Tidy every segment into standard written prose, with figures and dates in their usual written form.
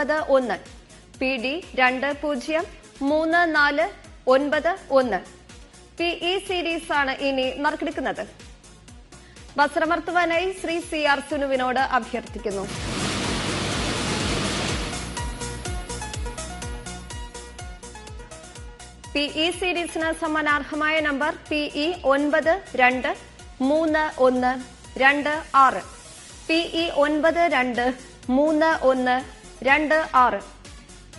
9091, PD 203491. PE series ആണ് ഇനി നറുക്കെടുക്കുന്നത്. വസ്ത്രമർത്തുവാനായി ശ്രീ CR സുനുവിനോട് അഭ്യർത്ഥിക്കുന്നു. PE സീരീസിന് സമ്മാനാർഹമായ number PE 923126. PE 923126.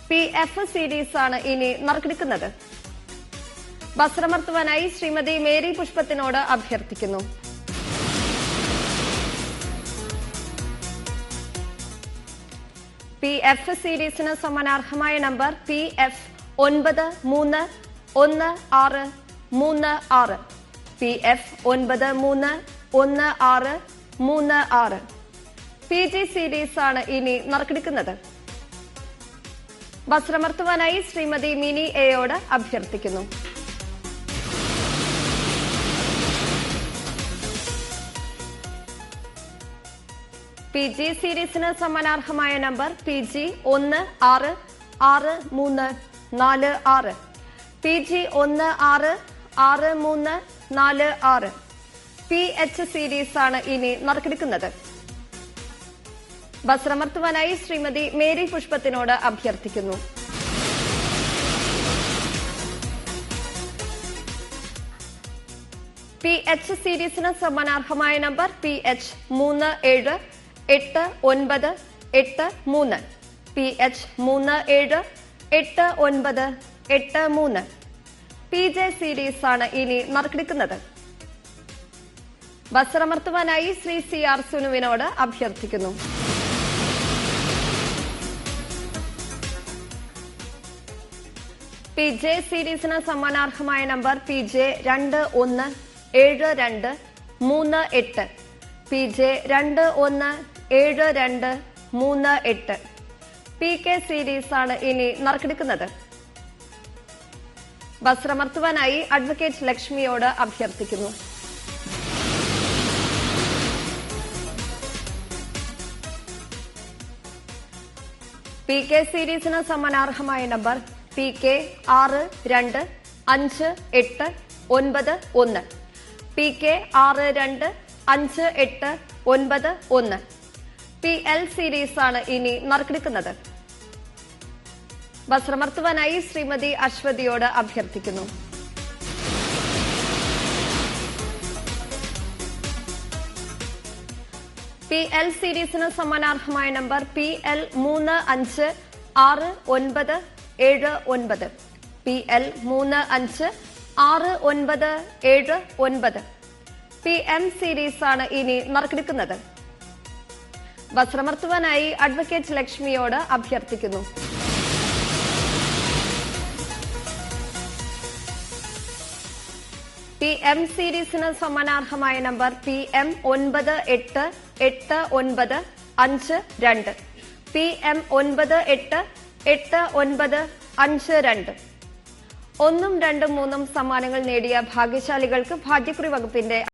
PF series ആണ് ഇനി നറുക്കെടുക്കുന്നത്. വസ്ത്രമർത്തുവാനായി ശ്രീമതി മേരി പുഷ്പത്തിനോട് അഭ്യർത്ഥിക്കുന്നു. PF സീരീസിന് സമ്മാനാർഹമായ number PF 931636. PF 931636. PG series ആണ് ഇനി നറുക്കെടുക്കുന്നത്. വസ്ത്രമർത്തുവാനായി ശ്രീമതി മിനി എയോട് അഭ്യർത്ഥിക്കുന്നു. PG സീരീസിന് സമ്മാനാർഹമായ number PG 166346. PG 166346. PH series ആണ് ഇനി നറുക്കെടുക്കുന്നത്. വസ്ത്രമർത്തുവാനായി ശ്രീമതി മേരി പുഷ്പത്തിനോട് അഭ്യർത്ഥിക്കുന്നു. PH സീരീസിന് സമ്മാനാർഹമായ number PH 378983. PH 378983. PJ series ആണ് ഇനി നറുക്കെടുക്കുന്നത്. വസ്ത്രമർത്തുവാനായി ശ്രീ CR സുനുവിനോട് അഭ്യർത്ഥിക്കുന്നു. PJ സീരീസിന് സമ്മാനാർഹമായ number PJ 217238. PJ 217238. PK series ആണ് ഇനി നറുക്കെടുക്കുന്നത്. വസ്ത്രമർത്തുവാനായി അഡ്വക്കേറ്റ് ലക്ഷ്മിയോട് അഭ്യർത്ഥിക്കുന്നു. PK സീരീസിന് സമ്മാനാർഹമായ number PK 62589. PK 62589. PL series ആണ് ഇനി നറുക്കെടുക്കുന്നത്. വസ്ത്രമർത്തുവാനായി ശ്രീമതി അശ്വതിയോട് അഭ്യർത്ഥിക്കുന്നു. PL സീരീസിന് സമ്മാനാർഹമായ number PL 356979. PL 356979. PM series ആണ് ഇനി നറുക്കെടുക്കുന്നത്. വസ്ത്രമർത്തുവാനായി അഡ്വക്കേറ്റ് ലക്ഷ്മിയോട് അഭ്യർത്ഥിക്കുന്നു. PM സീരീസിന് സമ്മാനാർഹമായ നമ്പർ PM 988952. PM 988952. 1, 2, 3 സമ്മാനങ്ങൾ നേടിയ ഭാഗ്യശാലികൾക്ക് ഭാഗ്യക്കുറി വകുപ്പിന്റെ